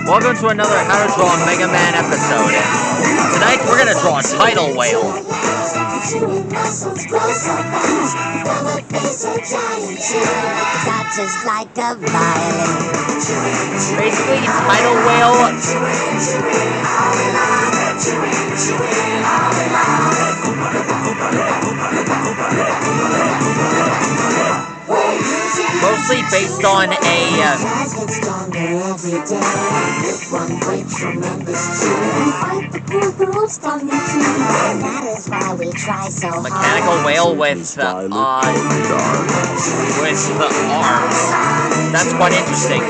Welcome to another How to Draw Mega Man episode. Tonight we're gonna draw a tidal whale. Basically, tidal whale. Mostly based on mechanical whale with the arms. That's quite interesting.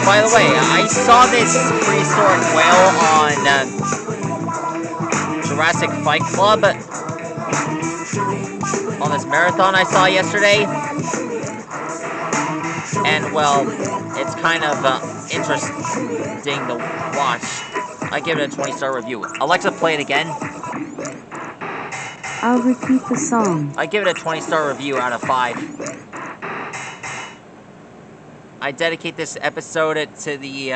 By the way, I saw this prehistoric whale on Jurassic Fight Club. On this marathon I saw yesterday. And, well, it's kind of interesting to watch. I give it a 20-star review. Alexa, play it again. I'll repeat the song. I give it a 20-star review out of 5. I dedicate this episode to the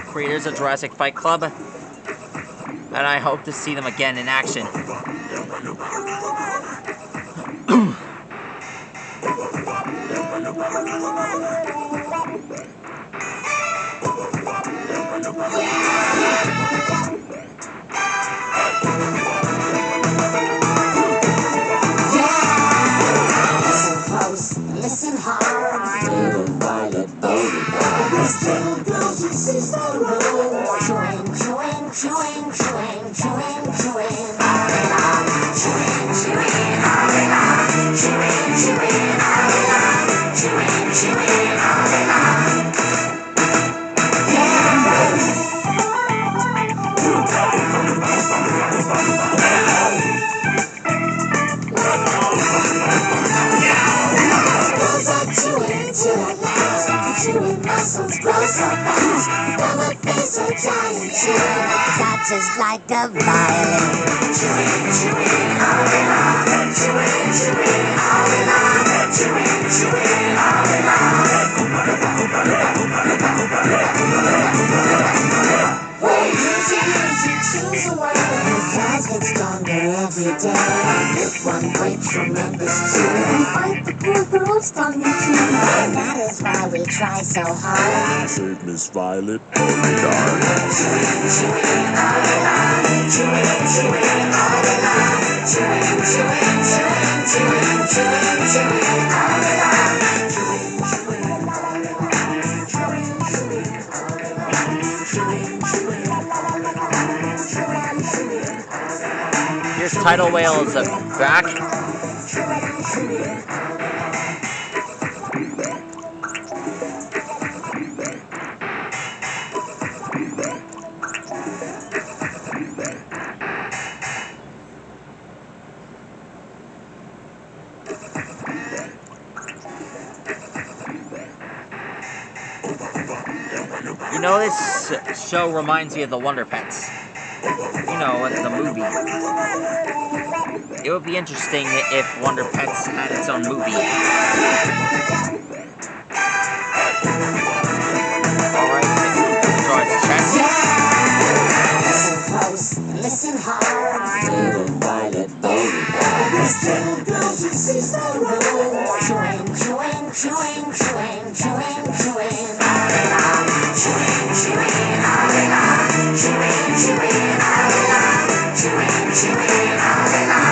creators of Jurassic Fight Club. And I hope to see them again in action. Listen hard, little violet baby. This little girl, she sees the road. Chewing, chewing, chewing, chewing, chewing, chewing. Chewing, chewing, chewing, chewing, chewing, chewing, muscles grow so fast, while the face are giant chewing, touches like a violin. Chewing, chewing, all in on, chewing, chewing, all in on, chewing, chewing, all in on. When you choose a word, the flies get stronger every day. If one breaks from this tree, we fight the poor girl's tongue and cheek. And that is why we try so hard. Save Miss Violet, only dark. Chewing, chewing, all in on. Chewing, chewing, all in on. Chewing, chewing, chewing, chewing, chewing, chewing, all in on. Chewing, chewing, all in on. Chewing, chewing, all in on. Chewing, chewing, all in on. Chewing, chewing, all in on. Here's tidal whale's back. You know, this show reminds me of the Wonder Pets. You know, the movie. It would be interesting if Wonder Pets had its own movie. Alright, draw its chest. Listen hard, little violet baby. This little girl, she sees the road. Chewing, chewing, chewing, chewing, chewing, chewing. All in on. Chewing, chewing, all in on. Chewing, chewing, all in on. Chewing, chewing, all in on.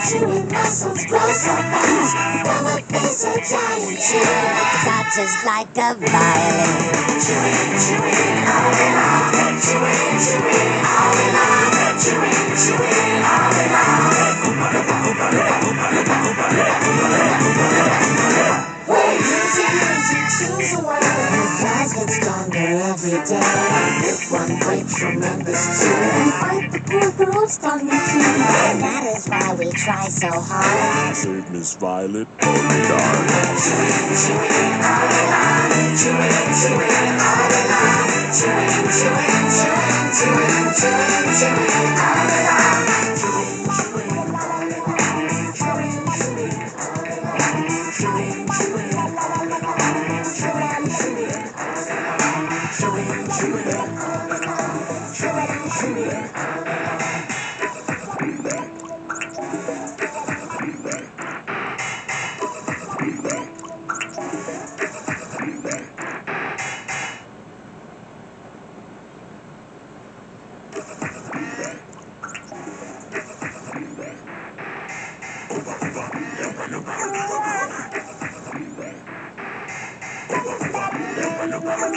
Chewing muscles grow so fast, while the face are giant chewing, touches like a violin. Chewing, chewing, all in on. Chewing, chewing, all in on. Chewing, chewing, all in on. When you choose a word, the flies get stronger every day. If one breaks from this tree, we fight the poor girl's tongue and cheek. And that is why we try so hard. Save Miss Violet, only dark. Chewing, chewing, all in on. Chewing, chewing, all in on.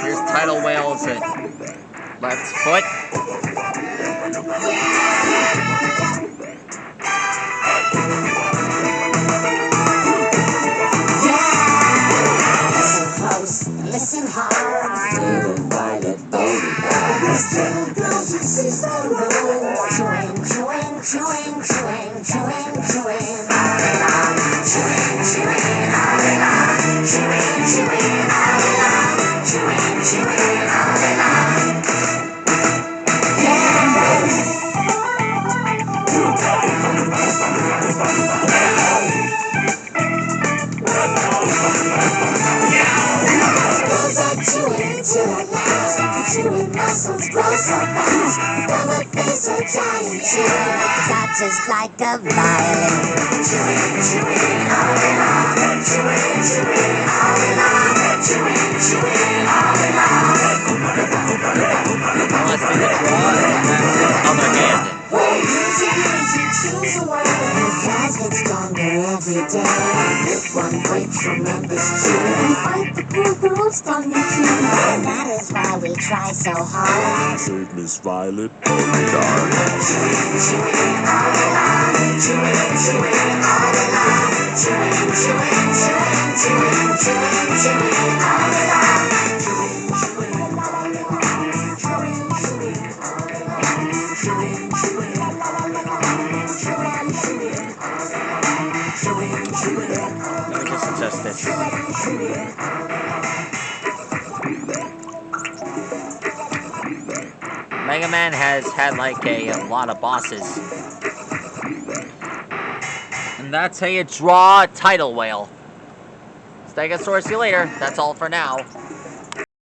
Here's tidal whales at left foot. Listen hard, little violet baby. This little girl just sits on the road, chewing, chewing, chewing, chewing, chewing, chewing. All along, chewing, chewing, all along, chewing, chewing, all along, chewing, chewing, all along. Chewing muscles grow so fast. From a face of giant chewing, touches like a violin. Chewing, chewing, all along. Chewing, chewing, all along. Chewing, chewing, all along. Let's do the draw and other hand. When you choose away, your claws get stronger every day. If one breaks from this chewing, fight the poor girls on the tree. That is why we try so hard. Save Miss Violet in the dark. Chewing, chewing, all along. Chewing, chewing, all along. Chewing, chewing, chewing, chewing, chewing, chewing, all along. Chewing, chewing, all along. Chewing, chewing, all along. Chewing, chewing, all along. Chewing, chewing, all along. Chewing, chewing, all along. Let me just adjust this. Mega Man has had like a lot of bosses. And that's how you draw a tidal whale. Stegosaurus, see you later. That's all for now.